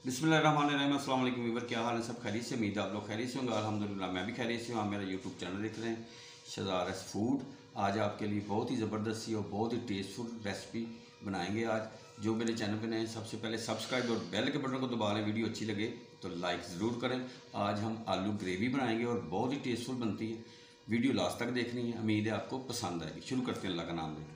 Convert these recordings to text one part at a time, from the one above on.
बिस्मिल्लाहिर्रहमानिर्रहीम। अस्सलाम वालेकुम वीवर, क्या हाल है? सब खैरियत से? उम्मीद है आप लोग खैरियत से होंगे। अल्हम्दुलिल्लाह मैं भी खैरियत से हूँ। आप मेरा यूट्यूब चैनल देख रहे हैं शहज़ाद फूड। आज आपके लिए बहुत ही ज़बरदस्त सी और बहुत ही टेस्टफुल रेसिपी बनाएंगे। आज जो मेरे चैनल पे नए हैं सबसे पहले सब्सक्राइब और बेल के बटन को दबा लें। वीडियो अच्छी लगे तो लाइक ज़रूर करें। आज हम आलू ग्रेवी बनाएंगे और बहुत ही टेस्टफुल बनती है। वीडियो लास्ट तक देखनी है, उम्मीद है आपको पसंद आएगी। शुरू करते हैं अल्लाह का नाम लेकर।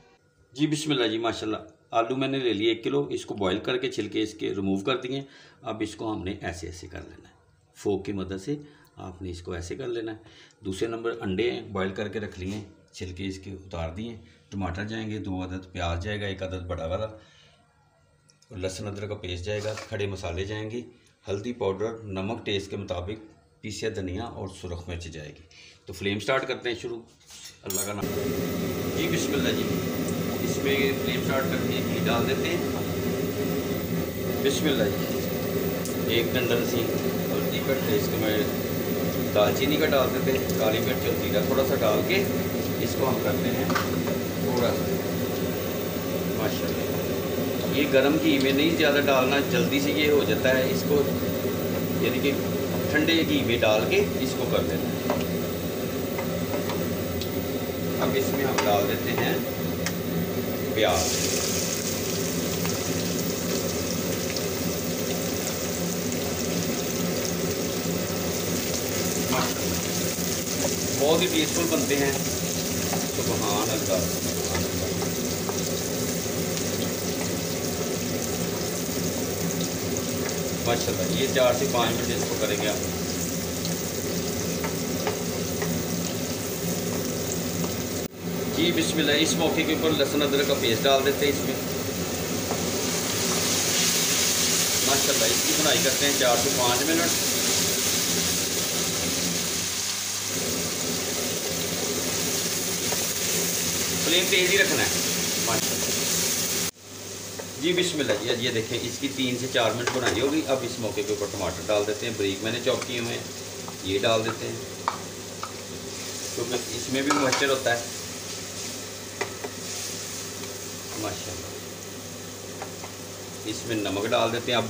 जी बिस्मिल्लाह जी, माशाल्लाह। आलू मैंने ले लिए 1 किलो। इसको बॉईल करके छिलके इसके रिमूव कर दिए। अब इसको हमने ऐसे ऐसे कर लेना है, फोक की मदद से आपने इसको ऐसे कर लेना है। दूसरे नंबर अंडे हैं, बॉईल करके रख लिए, छिलके इसके उतार दिए। टमाटर जाएंगे 2 अदद, प्याज जाएगा 1 अदद बड़ा वाला, और लहसुन अदरक का पेस्ट जाएगा। खड़े मसाले जाएंगे, हल्दी पाउडर, नमक टेस्ट के मुताबिक, पीसा धनिया और सुरख मिर्च जाएगी। तो फ्लेम स्टार्ट करते हैं शुरू, अल्लाह का नाम। जी बिस्मिल्लाह जी, इसमें फ्लेम स्टार्ट करके घी डाल देते हैं। बिस्मिल्लाह जी, 1 डंडल सी हल्दी का टेस्ट में दालचीनी का डाल देते हैं। काली मिर्च और जीरा थोड़ा सा डाल के इसको हम करते हैं थोड़ा सा माशाल्लाह। ये गरम घी में नहीं ज़्यादा डालना, जल्दी से ये हो जाता है। इसको यानी कि ठंडे घी में डाल के इसको कर देना है। अब इसमें हम डाल देते हैं प्याज। बहुत ही टेस्टफुल बनते हैं। सुभान अल्लाह। माशाल्लाह, ये 4 से 5 मिनट इसको करेंगे आप। जी बिस्मिल्लाह, इस मौके के ऊपर लहसुन अदरक का पेस्ट डाल देते हैं इसमें। माशाल्लाह, इसकी बुनाई करते हैं 4 से 5 मिनट। फ्लेम तेज ही रखना है माशाल्लाह। जी बिस्मिल्लाह जी, ये देखें इसकी 3 से 4 मिनट बुनाई होगी। अब इस मौके के ऊपर टमाटर डाल देते हैं, बारीक मैंने चॉप किए हुए हैं, ये डाल देते हैं क्योंकि इसमें भी मॉइस्चर होता है माशाल्लाह। इसमें नमक डाल देते हैं, अब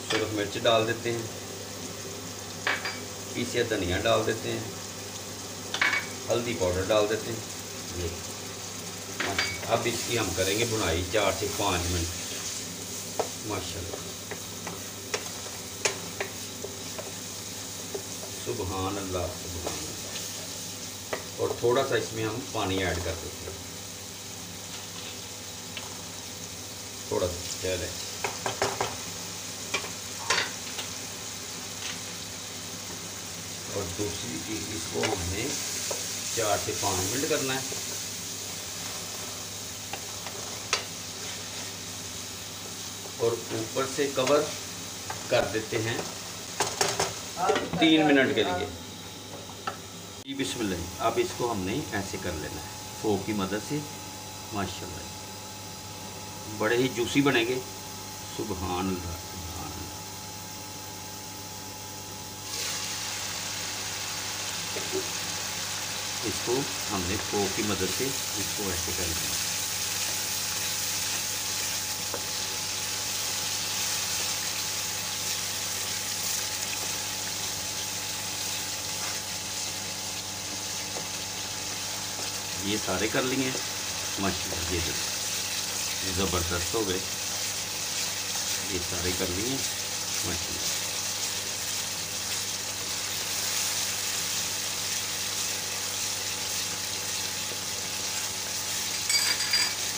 सुरख मिर्च डाल देते हैं, पीसा धनिया डाल देते हैं, हल्दी पाउडर डाल देते हैं ये। अब इसकी हम करेंगे बुनाई 4 से 5 मिनट माशाल्लाह। सुभान अल्लाह, सुभान अल्लाह। और थोड़ा सा इसमें हम पानी ऐड कर देते हैं, थोड़ा सा चल है। और दूसरी चीज़, इसको हमने 4 से 5 मिनट करना है। और ऊपर से कवर कर देते हैं 3 मिनट के लिए। जी बिस्मिल्लाह, अब इसको हमने ऐसे कर लेना है फोक की मदद से माशाल्लाह। बड़े ही जूसी बनेंगे। सुभान अल्लाह, सुभान अल्लाह। इसको हमने फोक की मदद से इसको ऐसे कर लेना है। ये सारे कर लिए माशाल्लाह, ये ज़बरदस्त हो गए। ये सारे कर लिए माशाल्लाह।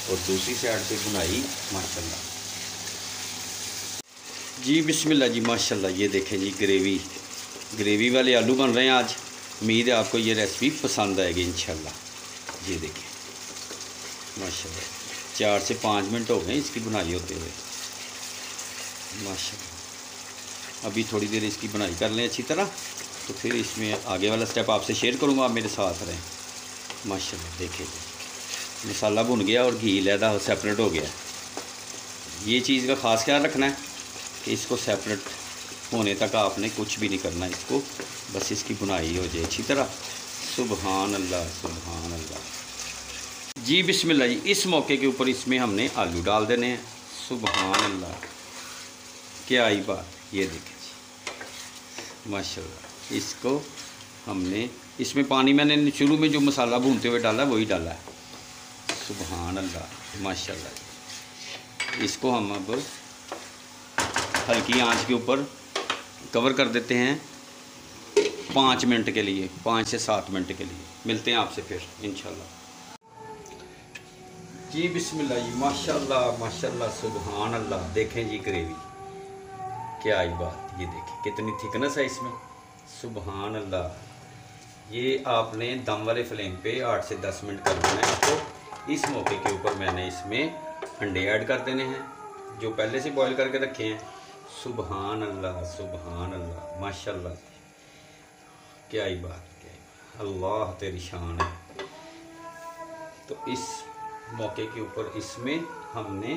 और दूसरी साइड पे बुनाई माशाल्लाह। जी बिस्मिल्लाह जी, माशाल्लाह। ये देखें जी, ग्रेवी वाले आलू बन रहे हैं आज। उम्मीद है आपको ये रेसिपी पसंद आएगी इंशाल्लाह। ये देखें माशाल्लाह, 4 से 5 मिनट हो गए इसकी बुनाई होते हुए माशाल्लाह। अभी थोड़ी देर इसकी बुनाई कर लें अच्छी तरह, तो फिर इसमें आगे वाला स्टेप आपसे शेयर करूँगा। आप मेरे साथ रहें माशाल्लाह। देखें मसाला भुन गया और घी लहदा सेपरेट हो गया। ये चीज़ का ख़ास ख्याल रखना है कि इसको सेपरेट होने तक आपने कुछ भी नहीं करना, इसको बस इसकी बुनाई हो जाए अच्छी तरह। सुभान अल्लाह, सुभान अल्लाह। जी बिस्मिल्लाह जी। इस मौके के ऊपर इसमें हमने आलू डाल देने हैं। सुभान अल्लाह, क्या ही बात, ये देखें जी माशाल्लाह। इसको हमने, इसमें पानी मैंने शुरू में जो मसाला भूनते हुए डाला वही डाला है। सुभान अल्लाह माशाल्लाह। इसको हम अब हल्की आंच के ऊपर कवर कर देते हैं 5 मिनट के लिए, 5 से 7 मिनट के लिए। मिलते हैं आपसे फिर इंशाल्लाह जी। बिस्मिल्लाह जी माशाल्लाह माशाल्लाह सुभान अल्लाह। देखें जी ग्रेवी, क्या ही बात, ये देखें कितनी थिकनेस है इसमें, सुभान अल्लाह। ये आपने दम वाले फ्लेम पे 8 से 10 मिनट करना है इसको। इस मौके के ऊपर मैंने इसमें अंडे ऐड कर देने हैं जो पहले से बॉईल करके रखे हैं। सुभान अल्लाह माशाल्लाह, क्या ही बात, क्या ही बात, अल्लाह तेरी शान है। तो इस मौके के ऊपर इसमें हमने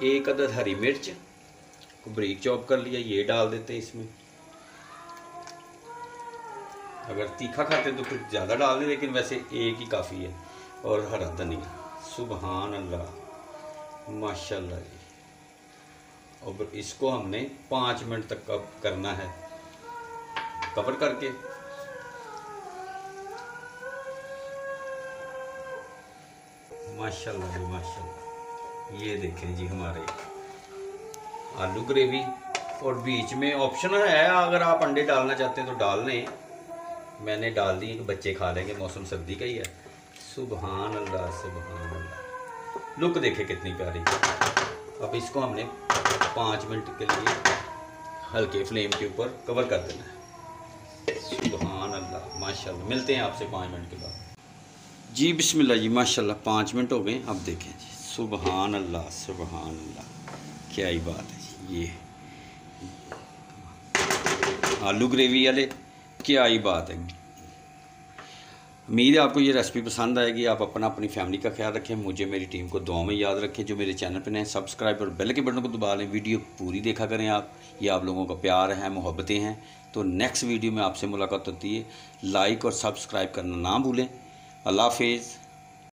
1 अदद हरी मिर्च को बारीक चॉप कर लिया, ये डाल देते हैं इसमें। अगर तीखा खाते तो फिर ज़्यादा डाल दें, लेकिन वैसे 1 ही काफ़ी है। और हरा धनिया, सुभान अल्लाह माशाल्लाह जी। और इसको हमने 5 मिनट तक करना है कवर करके। माशाल्लाह जी माशाल्लाह। ये देखें जी हमारे आलू ग्रेवी। और बीच में ऑप्शन है, अगर आप अंडे डालना चाहते हैं तो डाल लें, मैंने डाल दी, बच्चे खा लेंगे, मौसम सर्दी का ही है। सुभान अल्लाह सुभान अल्लाह। लुक देखे कितनी प्यारी। अब इसको हमने 5 मिनट के लिए हल्के फ्लेम के ऊपर कवर कर देना है। सुभान अल्लाह माशाल्लाह। मिलते हैं आपसे 5 मिनट के बाद जी। बिस्मिल्लाह जी माशाल्लाह, 5 मिनट हो गए। अब देखें जी, सुभान अल्लाह सुभान अल्लाह, क्या ही बात है जी। ये आलू ग्रेवी वाले, क्या ही बात है। उम्मीद है आपको ये रेसिपी पसंद आएगी। आप अपनी फैमिली का ख्याल रखें, मुझे मेरी टीम को दुआ में याद रखें। जो मेरे चैनल पर नए, सब्सक्राइब और बेल के बटन को दबा लें। वीडियो पूरी देखा करें आप, ये आप लोगों का प्यार है, मोहब्बतें हैं। तो नेक्स्ट वीडियो में आपसे मुलाकात होती है। लाइक और सब्सक्राइब करना ना भूलें। अल्लाह हाफिज़।